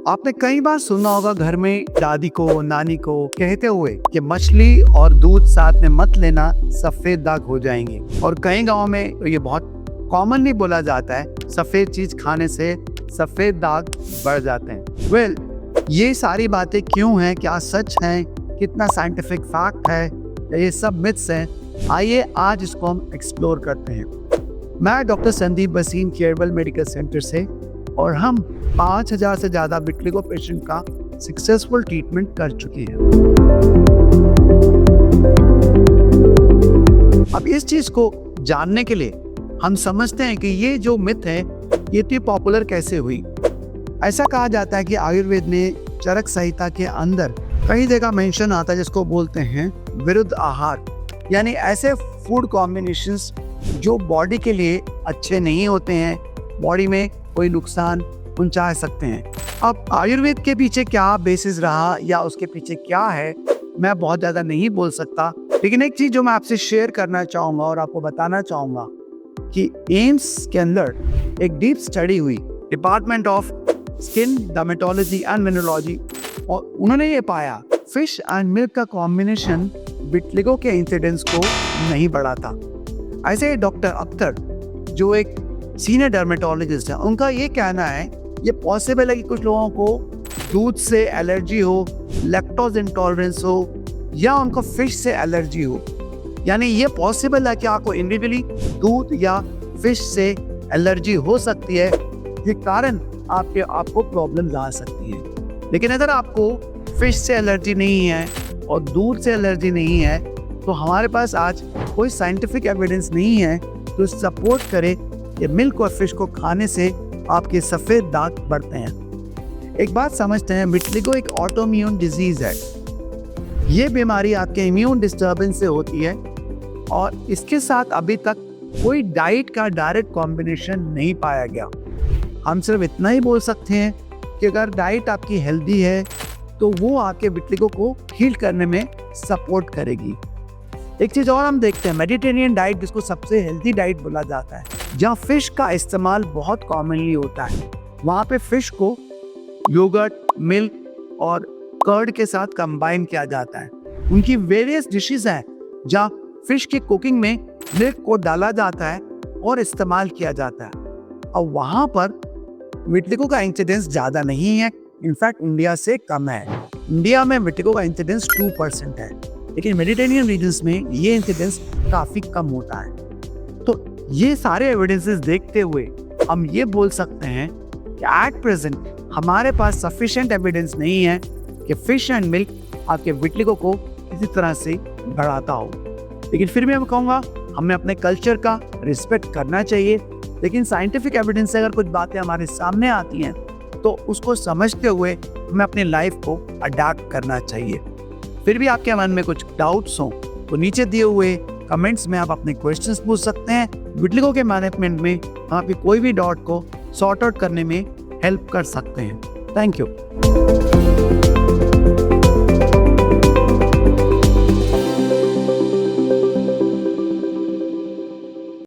आपने कई बार सुना होगा घर में दादी को, नानी को कहते हुए कि मछली और दूध साथ में मत लेना, सफेद दाग हो जाएंगे। और कई गांव में तो ये बहुत कॉमनली बोला जाता है, सफेद चीज खाने से सफेद दाग बढ़ जाते हैं। वेल, ये सारी बातें क्यों हैं, क्या सच हैं, कितना साइंटिफिक फैक्ट है, ये सब मिथ्स हैं, आइए आज इसको हम एक्सप्लोर करते हैं। मैं doctor Sandeep Waseem Carewell medical centre से, और हम 5000 से ज़्यादा विट्लिगो पेशेंट का सक्सेसफुल ट्रीटमेंट कर चुके हैं। अब इस चीज़ को जानने के लिए हम समझते हैं कि ये जो मिथ है ये इतनी पॉपुलर कैसे हुई। ऐसा कहा जाता है कि आयुर्वेद में चरक संहिता के अंदर कई जगह मेंशन आता है जिसको बोलते हैं विरुद्ध आहार, यानी ऐसे फूड कॉम्बिनेशंस जो बॉडी के लिए अच्छे नहीं होते हैं, बॉडी में कोई नुकसान पहुंचा सकते हैं। अब आयुर्वेद के पीछे क्या बेसिस रहा या उसके पीछे क्या है, मैं बहुत ज़्यादा नहीं बोल सकता, लेकिन एक चीज़ जो मैं आपसे शेयर करना चाहूँगा और आपको बताना चाहूँगा कि एम्स के अंदर एक डीप स्टडी हुई, department of skin dermatology and mineralogy, और उन्होंने ये पाया फिश एंड मिल्क का कॉम्बिनेशन विट्लिगो के इंसिडेंस को नहीं बढ़ाता। ऐसे डॉक्टर अख्तर जो एक सीनियर डर्मेटोलॉजिस्ट है, उनका ये कहना है ये पॉसिबल है कि कुछ लोगों को दूध से एलर्जी हो, लैक्टोज इंटॉलरेंस हो, या उनको फिश से एलर्जी हो। यानी ये पॉसिबल है कि आपको इंडिविजुअली दूध या फिश से एलर्जी हो सकती है, ये कारण आपको प्रॉब्लम आ सकती है। लेकिन अगर आपको फिश से एलर्जी नहीं है और दूध से एलर्जी नहीं है, तो हमारे पास आज कोई साइंटिफिक एविडेंस नहीं है तो सपोर्ट करे कि मिल्क और फिश को खाने से आपके सफ़ेद दाग बढ़ते हैं। एक बात समझते हैं, विट्लिगो एक ऑटोइम्यून डिजीज है। ये बीमारी आपके इम्यून डिस्टर्बेंस से होती है और इसके साथ अभी तक कोई डाइट का डायरेक्ट कॉम्बिनेशन नहीं पाया गया। हम सिर्फ इतना ही बोल सकते हैं कि अगर डाइट आपकी हेल्दी है तो वो आपके विट्लिगो को हील करने में सपोर्ट करेगी। एक चीज़ और हम देखते हैं, मेडिटेरियन डाइट जिसको सबसे हेल्दी डाइट बोला जाता है, जहाँ फिश का इस्तेमाल बहुत कॉमनली होता है, वहाँ पे फिश को योगर्ट, मिल्क और कर्ड के साथ कंबाइन किया जाता है। उनकी वेरियस डिशेस हैं जहाँ फिश की कुकिंग में मिल्क को डाला जाता है और इस्तेमाल किया जाता है, और वहाँ पर विट्लिगो का इंसिडेंस ज़्यादा नहीं है, इनफैक्ट इंडिया से कम है। इंडिया में विट्लिगो का इंसिडेंस 2% है, लेकिन मेडिटेरियन रीजन्स में ये इंसिडेंस काफ़ी कम होता है। तो ये सारे एविडेंसेस देखते हुए हम ये बोल सकते हैं कि एट प्रेजेंट हमारे पास सफिशिएंट एविडेंस नहीं है कि फिश एंड मिल्क आपके विट्लिगो को किसी तरह से बढ़ाता हो। लेकिन फिर भी मैं कहूँगा हमें अपने कल्चर का रिस्पेक्ट करना चाहिए, लेकिन साइंटिफिक एविडेंस से अगर कुछ बातें हमारे सामने आती हैं तो उसको समझते हुए हमें अपनी लाइफ को अडैप्ट करना चाहिए। फिर भी आपके मन में कुछ डाउट्स हों तो नीचे दिए हुए कमेंट्स में आप अपने क्वेश्चंस पूछ सकते हैं। विट्लिगो के मैनेजमेंट में आपके कोई भी डाउट को सॉर्ट आउट करने में हेल्प कर सकते हैं। Thank you.